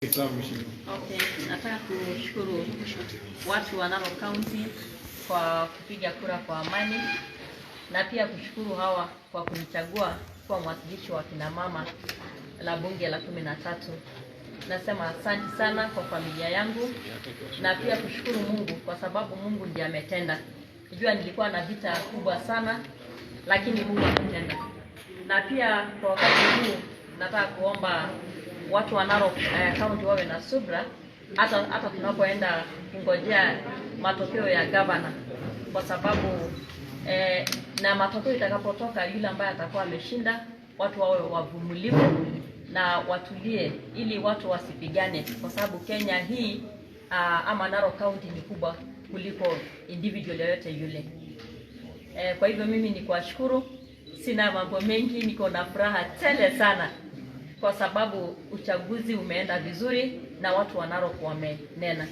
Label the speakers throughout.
Speaker 1: Okay, nataka kushukuru watu wa NAROK County kwa kupiga kura kwa amani, na pia kushukuru hawa kwa kunichagua kuwa mwakilishi wa kina mama la bunge la 13. Nasema asante sana kwa familia yangu, na pia kushukuru Mungu kwa sababu Mungu ndiye ametenda. Najua nilikuwa na vita kubwa sana, lakini Mungu ametenda. Na pia kwa wakati huu nataka kuomba watu wa NAROK County wawe na subra hata tunapoenda kungojea matokeo ya governor, kwa sababu na matokeo itakapotoka, yule ambaye atakuwa ameshinda, watu wawe wavumilivu na watulie, ili watu wasipigane, kwa sababu Kenya hii ama NAROK County ni kubwa kuliko individual yoyote yule. Kwa hivyo mimi ni kuwashukuru, sina mambo mengi, niko na furaha tele sana kwa sababu uchaguzi umeenda vizuri na watu wa NAROK wamenena.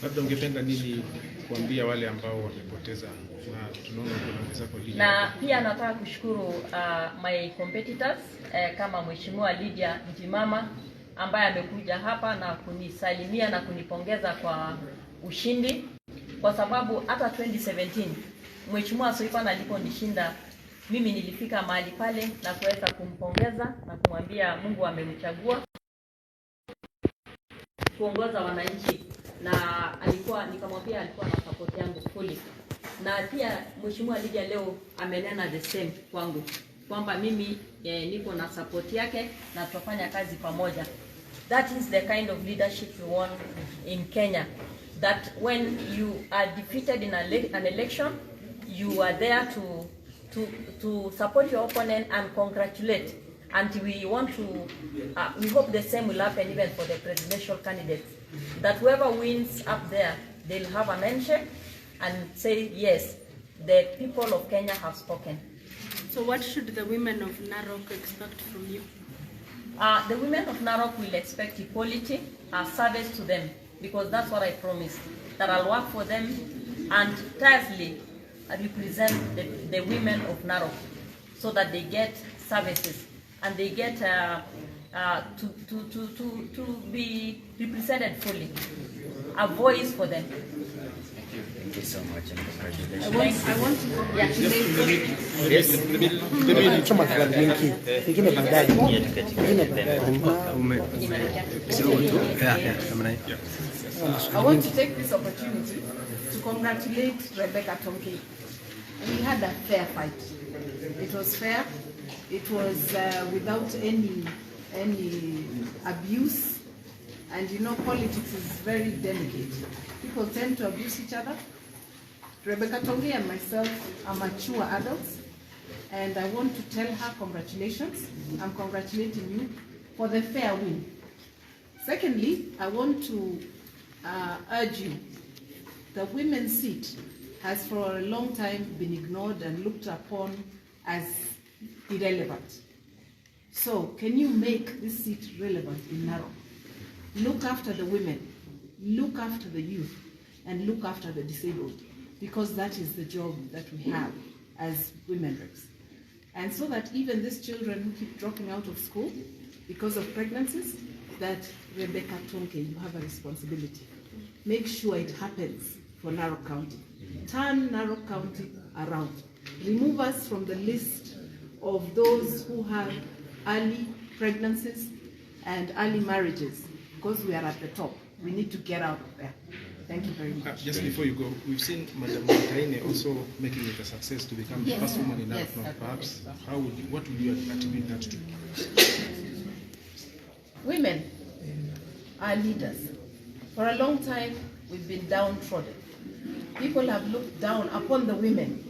Speaker 2: Labda ungependa nini kuambia wale ambao wamepoteza, na tunaona kuna kwa Lydia?
Speaker 1: Na pia nataka kushukuru my competitors kama Mheshimiwa Lydia Mjimama ambaye amekuja hapa na kunisalimia na kunipongeza kwa ushindi, kwa sababu hata 2017 Mheshimiwa Soifan aliponishinda, mimi nilifika mahali pale na kuweza kumpongeza na kumwambia Mungu amemchagua kuongoza wananchi, na nikamwambia alikuwa na support yangu fully. Na pia Mheshimiwa Lydia leo amenena the same kwangu kwamba mimi niko na support yake na tutafanya kazi pamoja. That is the kind of leadership we want in Kenya, that when you are defeated in an election, you are there to support your opponent and congratulate. And we want to, we hope the same will happen even for the presidential candidates, that whoever wins up there, they'll have an handshake and say, yes, the people of Kenya have spoken.
Speaker 3: So what should the women of NAROK expect from you?
Speaker 1: The women of NAROK will expect equality, service to them, because that's what I promised, that I'll work for them and tirelessly represent the women of NAROK so that they get services and they get to be represented fully, a voice for them.
Speaker 4: Thank you so much and congratulations.
Speaker 3: I want to
Speaker 5: I want to take this opportunity to congratulate Rebecca Tonkei. We had a fair fight. It was fair. It was without any abuse. And you know, politics is very delicate. People tend to abuse each other. Rebecca Tonkei and myself are mature adults, and I want to tell her congratulations. I'm congratulating you for the fair win. Secondly, I want to urge you, the women's seat has for a long time been ignored and looked upon as irrelevant. So can you make this seat relevant in NAROK? Look after the women, look after the youth, and look after the disabled, because that is the job that we have as women reps. And so that even these children who keep dropping out of school because of pregnancies, that Rebecca Tonkei, you have a responsibility. Make sure it happens for NAROK County. Turn NAROK County around. Remove us from the list of those who have early pregnancies and early marriages, because we are at the top. We need to get out of there. Thank you very much.
Speaker 2: Just before you go, we've seen Madam Taine also making it a success to become the first woman in NAROK. Yes, perhaps, what would you attribute that to?
Speaker 5: Women are leaders. For a long time, we've been downtrodden. People have looked down upon the women.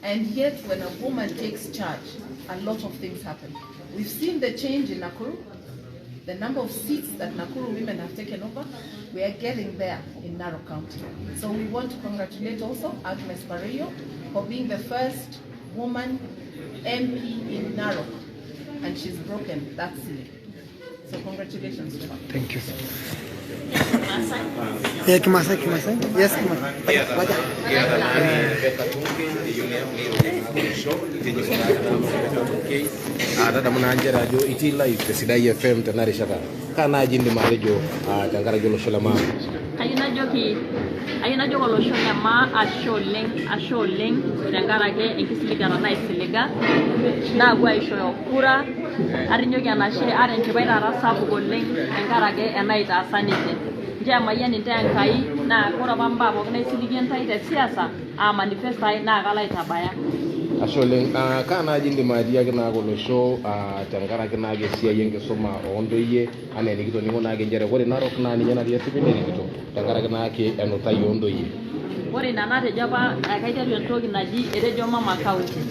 Speaker 5: And yet, when a woman takes charge, a lot of things happen. We've seen the change in Nakuru. The number of seats that Nakuru women have taken over, we are getting there in NAROK County. So we want to congratulate also Agnes Parillo for being the first woman MP in NAROK, and she's broken that ceiling. So congratulations to her.
Speaker 4: Thank you.
Speaker 1: Kimasai.
Speaker 6: Kimasai. Yes, Kimasai.
Speaker 7: Ada menanjara jo iti live ke Sidai FM tenari shaka kana jindi marejo tangara jolo sholama
Speaker 1: Ayuna jo lo shona asho leng tangara ke enkisiligana na isiliga na gwa isho kura arinyo kana she arenje baira rasa bugoleng tangara ke enaita sanite njema yani ntankai na kora bamba bo na isiligen taita siasa a manifesta na gala itabaya
Speaker 7: Asholen kana jindi madia kana go show tangara kana ge sia yenge soma ondoye ane ni gito ni ngona ge jere wori narok na ni nyana ya tibinde ni gito tangara kana ke eno tayi ondoye
Speaker 1: wori nana te jaba kaita yo togi naji erejo mama county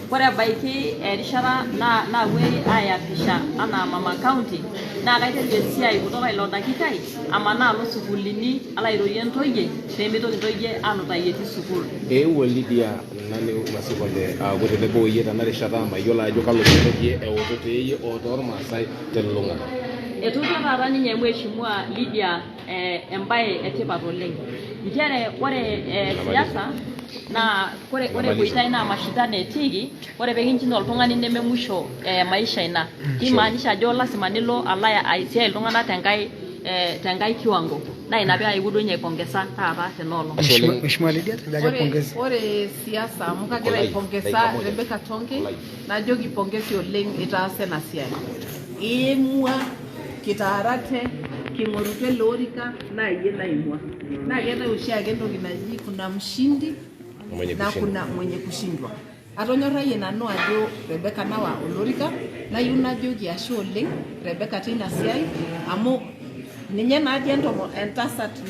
Speaker 1: wori baiki erishara na we aya pisha ana mama county na kaita yo sia ikutoka ilo dakikai amana lo sukulini ala iroyen toye temito toye anu tayeti sukul
Speaker 7: Lydia nani masikonde gote lebo yeta nare shatama yola jo kalo ye otote ye otor masai telunga
Speaker 1: etuta rarani nyemwe shimua Lydia embaye etipa roleng njere wore siasa na kore kuitai na mashindane tigi wore beginchi oltung'ani nememusho maisha ina kimaanisha jo lazima nilo alaya aisia iltung'ana tengai kiwango na inapea igudo nyepongeza taata tenolo
Speaker 6: Mheshimiwa Lydia tajapongeza
Speaker 5: ore siasa mukagira ipongeza Rebecca Tonkei na jogi pongezi oleng itaase na siai imua kitarate kingorute lorika na iye na imua na geta ushiake ndoki naji kuna mshindi na kuna mwenye kushindwa atonyorraye nanu ajo Rebecca nawa olorika na yuna jogi asho oleng Rebecca tina siai amu ninye na adiento entasat